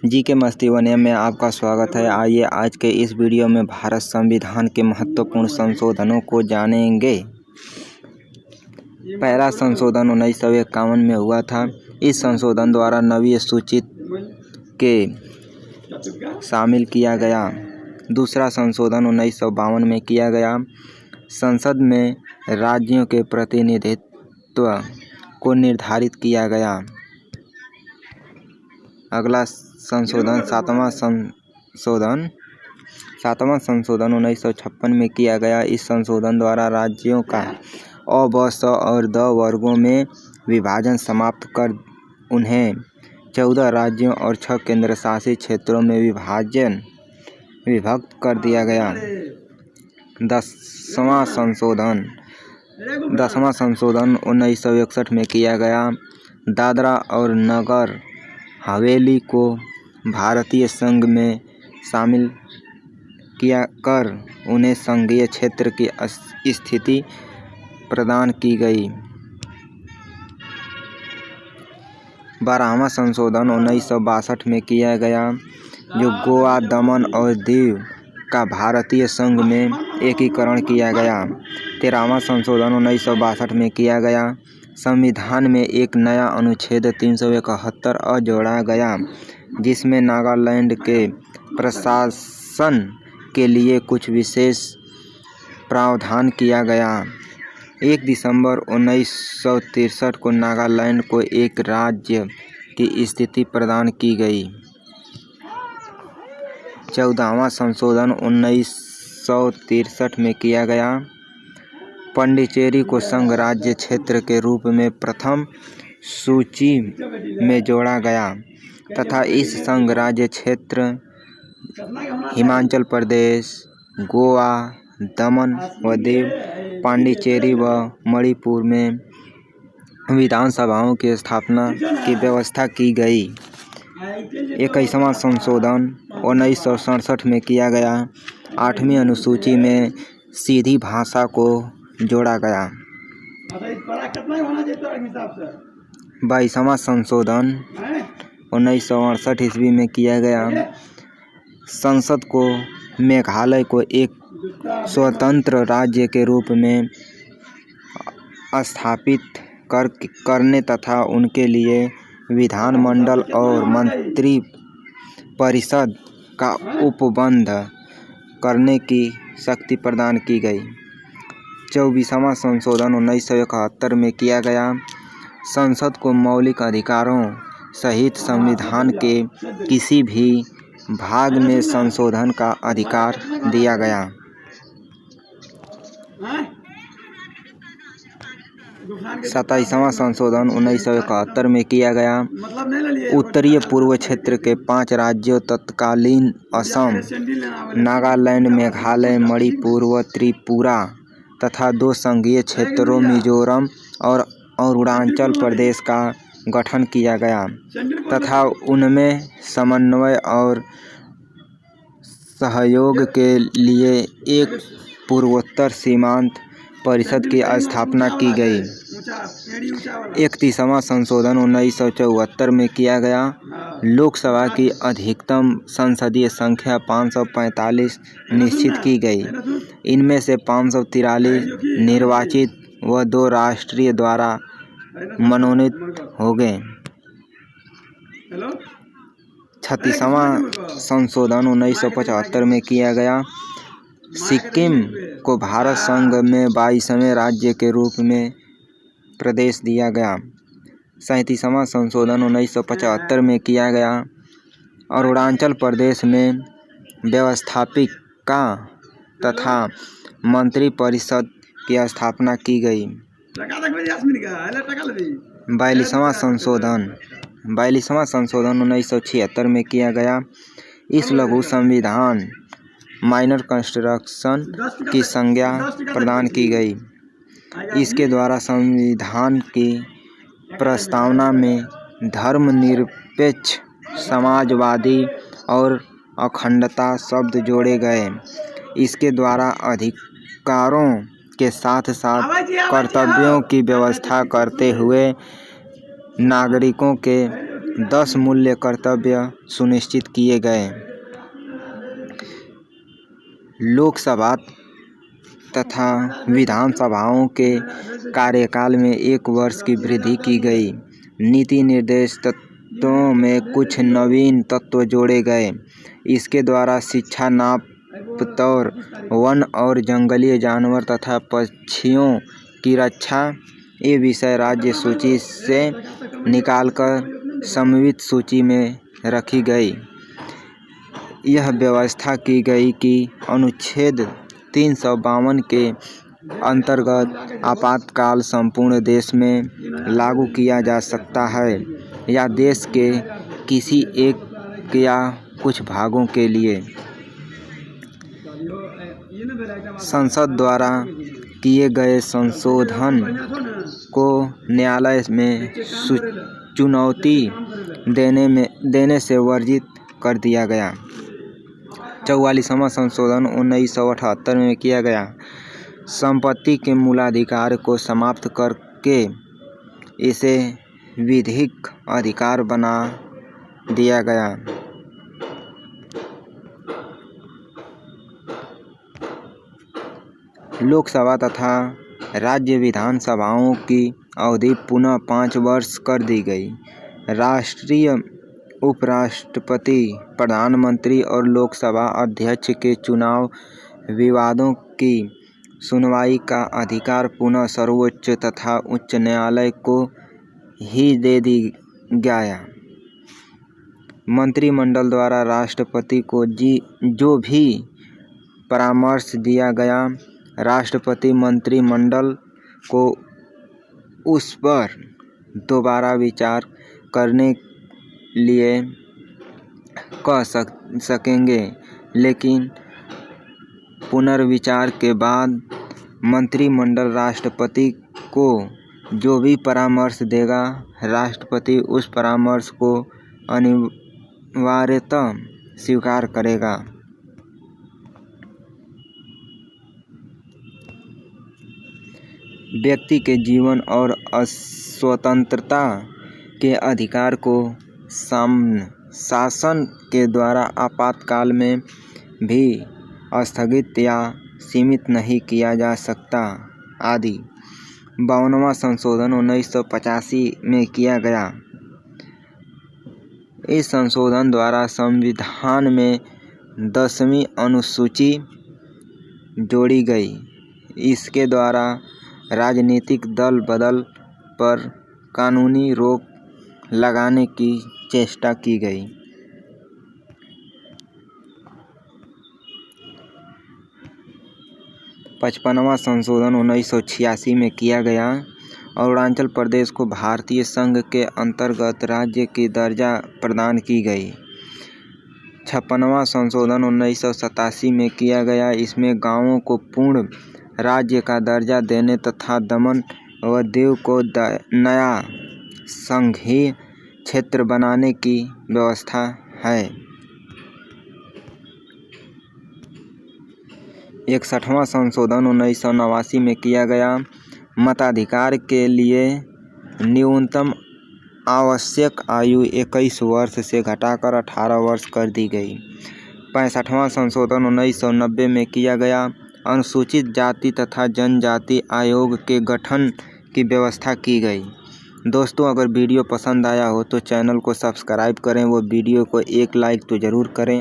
जी के मस्ती बने में आपका स्वागत है। आइए आज के इस वीडियो में भारत संविधान के महत्वपूर्ण संशोधनों को जानेंगे। पहला संशोधन 1951 में हुआ था। इस संशोधन द्वारा नवीं सूची के शामिल किया गया। दूसरा संशोधन 1952 में किया गया। संसद में राज्यों के प्रतिनिधित्व को निर्धारित किया गया। अगला संशोधन सातवां संशोधन 1956 में किया गया। इस संशोधन द्वारा राज्यों का अ, ब, स और द वर्गों में विभाजन समाप्त कर उन्हें 14 राज्यों और 6 केंद्र शासित क्षेत्रों में विभक्त कर दिया गया। दसवां संशोधन 1961 में किया गया। दादरा और नगर हवेली को भारतीय संघ में शामिल किया कर उन्हें संघीय क्षेत्र की स्थिति प्रदान की गई। 12वां संशोधन 1962 में किया गया, जो गोवा, दमन और दीव का भारतीय संघ में एकीकरण किया गया। 13वां संशोधन 1962 में किया गया। संविधान में एक नया अनुच्छेद 371 अ जोड़ा गया, जिसमें नागालैंड के प्रशासन के लिए कुछ विशेष प्रावधान किया गया। 1 दिसंबर 1963 को नागालैंड को एक राज्य की स्थिति प्रदान की गई। 14वां संशोधन 1963 में किया गया। पांडिचेरी को संघ राज्य क्षेत्र के रूप में प्रथम सूची में जोड़ा गया तथा इस संघ राज्य क्षेत्र हिमाचल प्रदेश, गोवा, दमन व दीव, पांडिचेरी व मणिपुर में विधानसभाओं की स्थापना की व्यवस्था की गई। 21वां संशोधन 1967 में किया गया। 8वीं अनुसूची में सीधी भाषा को जोड़ा गया। 22वां संशोधन 1968 ईस्वी में किया गया। संसद को मेघालय को एक स्वतंत्र राज्य के रूप में स्थापित करने तथा उनके लिए विधानमंडल और मंत्री परिषद का उपबंध करने की शक्ति प्रदान की गई। 24वां संशोधन 1971 में किया गया। संसद को मौलिक अधिकारों सहित संविधान के किसी भी भाग में संशोधन का अधिकार दिया गया। 27वां संशोधन 1971 में किया गया। उत्तरी पूर्व क्षेत्र के 5 राज्यों तत्कालीन असम, नागालैंड, मेघालय, मणिपुर व त्रिपुरा तथा 2 संघीय क्षेत्रों मिजोरम और अरुणाचल प्रदेश का गठन किया गया तथा उनमें समन्वय और सहयोग के लिए एक पूर्वोत्तर सीमांत परिषद की स्थापना की गई। 31वां संशोधन 1974 में किया गया। लोकसभा की अधिकतम संसदीय संख्या 545 निश्चित की गई। इनमें से 543 निर्वाचित व 2 राष्ट्रीय द्वारा मनोनीत हो गए। 36वां संशोधन 1975 में किया गया। सिक्किम को भारत संघ में 22वें राज्य के रूप में प्रदेश दिया गया। 37वां संशोधन 1975 में किया गया। अरुणाचल प्रदेश में व्यवस्थापिका तथा मंत्री परिषद की स्थापना की गई। 42वां संशोधन 1976 में किया गया। इस लघु संविधान माइनर कॉन्स्टिट्यूशन की संज्ञा प्रदान की गई। इसके द्वारा संविधान की प्रस्तावना में धर्मनिरपेक्ष, समाजवादी और अखंडता शब्द जोड़े गए। इसके द्वारा अधिकारों के साथ साथ कर्तव्यों की व्यवस्था करते हुए नागरिकों के 10 मूल्य कर्तव्य सुनिश्चित किए गए। लोकसभा तथा विधानसभाओं के कार्यकाल में 1 वर्ष की वृद्धि की गई। नीति निर्देश तत्वों में कुछ नवीन तत्व जोड़े गए। इसके द्वारा शिक्षा, नाप तौर, वन और जंगली जानवर तथा पक्षियों की रक्षा ये विषय राज्य सूची से निकालकर समन्वित सूची में रखी गई। यह व्यवस्था की गई कि अनुच्छेद 352 के अंतर्गत आपातकाल संपूर्ण देश में लागू किया जा सकता है या देश के किसी एक या कुछ भागों के लिए। संसद द्वारा किए गए संशोधन को न्यायालय में चुनौती देने से वर्जित कर दिया गया। 44वां संशोधन 1978 में किया गया। संपत्ति के मूलाधिकार को समाप्त करके इसे विधिक अधिकार बना दिया गया। लोकसभा तथा राज्य विधानसभाओं की अवधि पुनः 5 वर्ष कर दी गई। राष्ट्रीय उपराष्ट्रपति, प्रधानमंत्री और लोकसभा अध्यक्ष के चुनाव विवादों की सुनवाई का अधिकार पुनः सर्वोच्च तथा उच्च न्यायालय को ही दे दिया गया। मंत्रिमंडल द्वारा राष्ट्रपति को जो भी परामर्श दिया गया, राष्ट्रपति मंत्रिमंडल को उस पर दोबारा विचार करने लिए कह सकेंगे, लेकिन पुनर्विचार के बाद मंत्रिमंडल राष्ट्रपति को जो भी परामर्श देगा, राष्ट्रपति उस परामर्श को अनिवार्यतः स्वीकार करेगा। व्यक्ति के जीवन और स्वतंत्रता के अधिकार को शासन के द्वारा आपातकाल में भी स्थगित या सीमित नहीं किया जा सकता आदि। 52वां संशोधन 1985 में किया गया। इस संशोधन द्वारा संविधान में 10वीं अनुसूची जोड़ी गई। इसके द्वारा राजनीतिक दल बदल पर कानूनी रोक लगाने की चेष्टा की गई। 55वां संशोधन 1986 में किया गया। अरुणाचल प्रदेश को भारतीय संघ के अंतर्गत राज्य की दर्जा प्रदान की गई। 56वां संशोधन 1987 में किया गया। इसमें गाँवों को पूर्ण राज्य का दर्जा देने तथा दमन व दीव को नया संघीय क्षेत्र बनाने की व्यवस्था है। 61वां संशोधन 1989 में किया गया। मताधिकार के लिए न्यूनतम आवश्यक आयु 21 वर्ष से घटाकर 18 वर्ष कर दी गई। 65वां संशोधन 1990 में किया गया। अनुसूचित जाति तथा जनजाति आयोग के गठन की व्यवस्था की गई। दोस्तों, अगर वीडियो पसंद आया हो तो चैनल को सब्सक्राइब करें व वीडियो को एक लाइक तो ज़रूर करें।